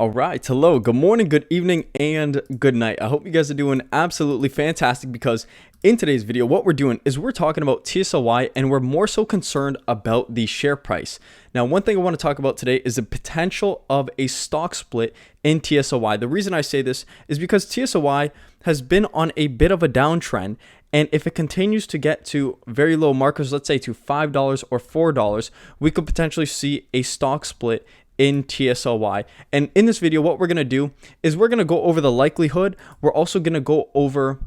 All right, hello, good morning, good evening, and good night. I hope you guys are doing absolutely fantastic because in today's video, what we're doing is we're talking about TSLY and we're more so concerned about the share price. Now, one thing I want to talk about today is the potential of a stock split in TSLY. The reason I say this is because TSLY has been on a bit of a downtrend, and if it continues to get to very low markers, let's say to $5 or $4, we could potentially see a stock split in TSLY. And in this video, what we're going to do is we're going to go over the likelihood. We're also going to go over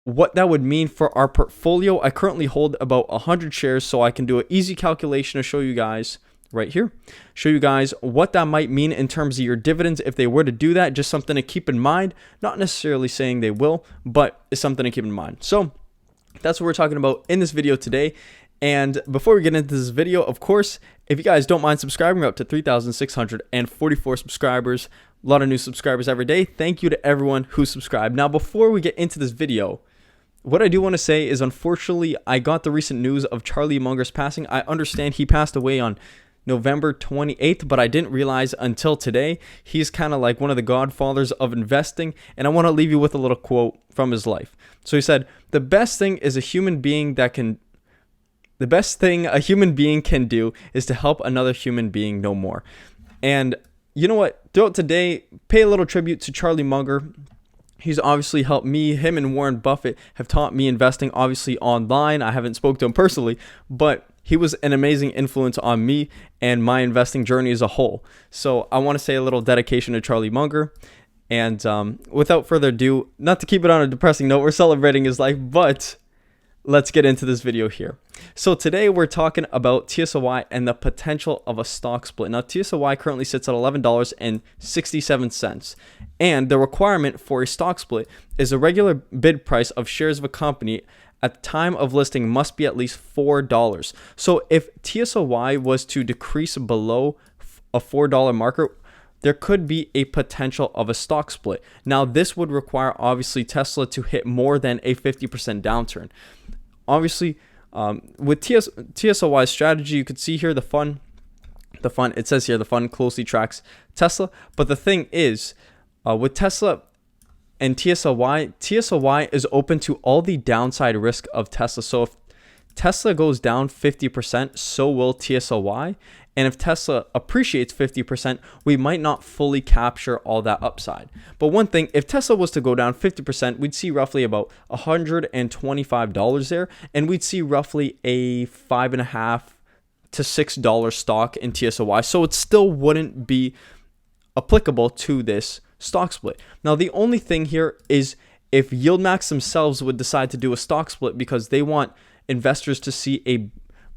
what that would mean for our portfolio. I currently hold about 100 shares, so I can do an easy calculation to show you guys right here, show you guys what that might mean in terms of your dividends if they were to do that. Just something to keep in mind, not necessarily saying they will, but it's something to keep in mind. So that's what we're talking about in this video today. And before we get into this video, of course, if you guys don't mind subscribing, we're up to 3,644 subscribers. A lot of new subscribers every day. Thank you to everyone who subscribed. Now, before we get into this video, what I do want to say is, unfortunately, I got the recent news of Charlie Munger's passing. I understand he passed away on November 28th, but I didn't realize until today. He's kind of like one of the godfathers of investing, and I want to leave you with a little quote from his life. So he said, the best thing a human being can do is to help another human being know more. And you know what? Throughout today, pay a little tribute to Charlie Munger. He's obviously helped me. Him and Warren Buffett have taught me investing, obviously online. I haven't spoken to him personally, but he was an amazing influence on me and my investing journey as a whole. So I want to say a little dedication to Charlie Munger. And without further ado, not to keep it on a depressing note, we're celebrating his life, but let's get into this video here. So today we're talking about TSLY and the potential of a stock split. Now, TSLY currently sits at $11.67, and the requirement for a stock split is a regular bid price of shares of a company at the time of listing must be at least $4. So if TSLY was to decrease below a $4 marker, there could be a potential of a stock split. Now, this would require obviously Tesla to hit more than a 50% downturn. Obviously, with TSLY's strategy, you could see here the fund, it says here the fund closely tracks Tesla. But the thing is, with Tesla and TSLY is open to all the downside risk of Tesla. So if Tesla goes down 50%, so will TSLY. And if Tesla appreciates 50%, we might not fully capture all that upside. But one thing, if Tesla was to go down 50%, we'd see roughly about $125 there, and we'd see roughly a $5.50 to $6 stock in TSLY. So it still wouldn't be applicable to this stock split. Now, the only thing here is if YieldMax themselves would decide to do a stock split because they want investors to see a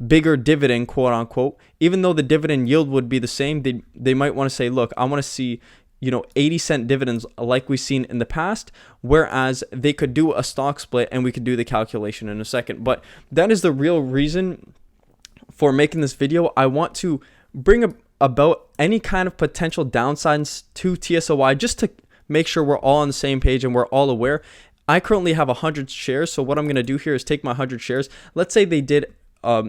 bigger dividend, quote unquote, even though the dividend yield would be the same, they might want to say, look, I want to see 80-cent dividends like we've seen in the past, whereas they could do a stock split, and we could do the calculation in a second. But that is the real reason for making this video. I want to bring about any kind of potential downsides to TSLY just to make sure we're all on the same page and we're all aware. I currently have 100 shares, so what I'm going to do here is take my 100 shares. Let's say they did a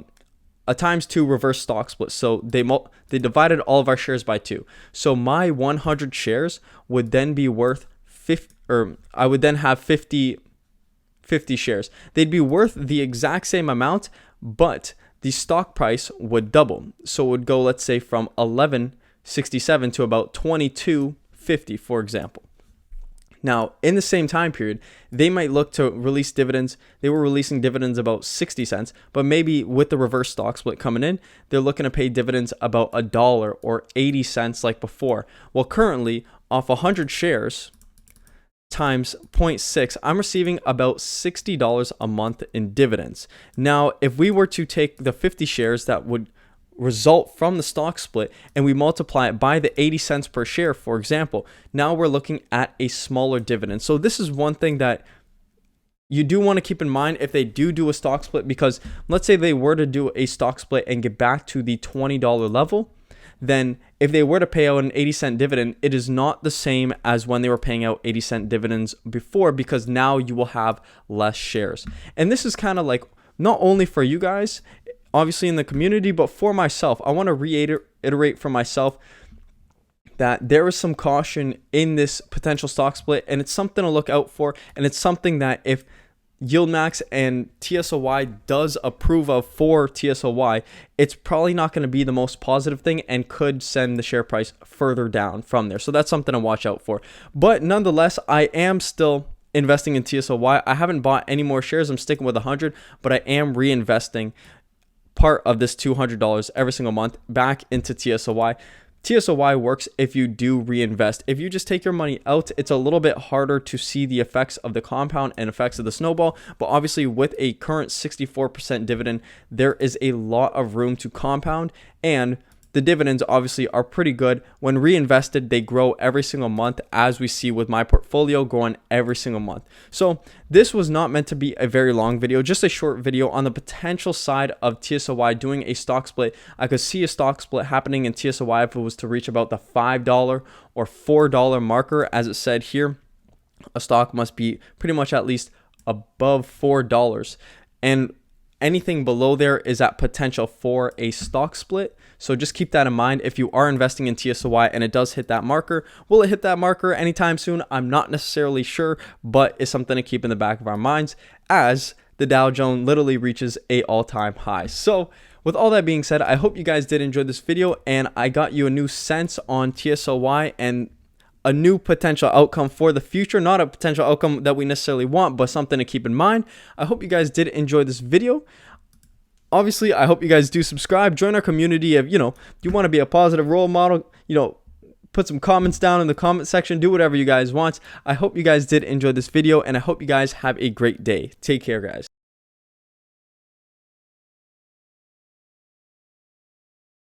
×2 reverse stock split. So they divided all of our shares by 2. So my 100 shares would then be worth 50, or I would then have 50 shares. They'd be worth the exact same amount, but the stock price would double. So it would go, let's say, from $11.67 to about $22.50, for example. Now, in the same time period, they might look to release dividends. They were releasing dividends about 60 cents, but maybe with the reverse stock split coming in, they're looking to pay dividends about $1 or 80 cents like before. Well, currently, off 100 shares times 0.6, I'm receiving about $60 a month in dividends. Now, if we were to take the 50 shares that would result from the stock split and we multiply it by the 80 cents per share, for example, now we're looking at a smaller dividend. So this is one thing that you do want to keep in mind if they do a stock split, because let's say they were to do a stock split and get back to the $20 level, then if they were to pay out an 80-cent dividend, it is not the same as when they were paying out 80-cent dividends before, because now you will have less shares. And this is kind of like not only for you guys, obviously in the community, but for myself. I want to reiterate for myself that there is some caution in this potential stock split, and it's something to look out for. And it's something that if YieldMax and TSLY does approve of for TSLY, it's probably not going to be the most positive thing and could send the share price further down from there. So that's something to watch out for. But nonetheless, I am still investing in TSLY. I haven't bought any more shares. I'm sticking with 100, but I am reinvesting part of this $200 every single month back into TSLY. TSLY works if you do reinvest. If you just take your money out, it's a little bit harder to see the effects of the compound and effects of the snowball. But obviously with a current 64% dividend, there is a lot of room to compound, and the dividends obviously are pretty good. When reinvested, they grow every single month, as we see with my portfolio growing every single month. So this was not meant to be a very long video, just a short video on the potential side of TSLY doing a stock split. I could see a stock split happening in TSLY if it was to reach about the $5 or $4 marker. As it said here, a stock must be pretty much at least above $4. And anything below there is at potential for a stock split. So just keep that in mind if you are investing in TSLY and it does hit that marker. Will it hit that marker anytime soon? I'm not necessarily sure, but it's something to keep in the back of our minds as the Dow Jones literally reaches a all-time high. So with all that being said, I hope you guys did enjoy this video and I got you a new sense on TSLY and a new potential outcome for the future. Not a potential outcome that we necessarily want, but something to keep in mind. I hope you guys did enjoy this video. Obviously, I hope you guys do subscribe, join our community. If you want to be a positive role model, put some comments down in the comment section, do whatever you guys want. I hope you guys did enjoy this video and I hope you guys have a great day. Take care, guys.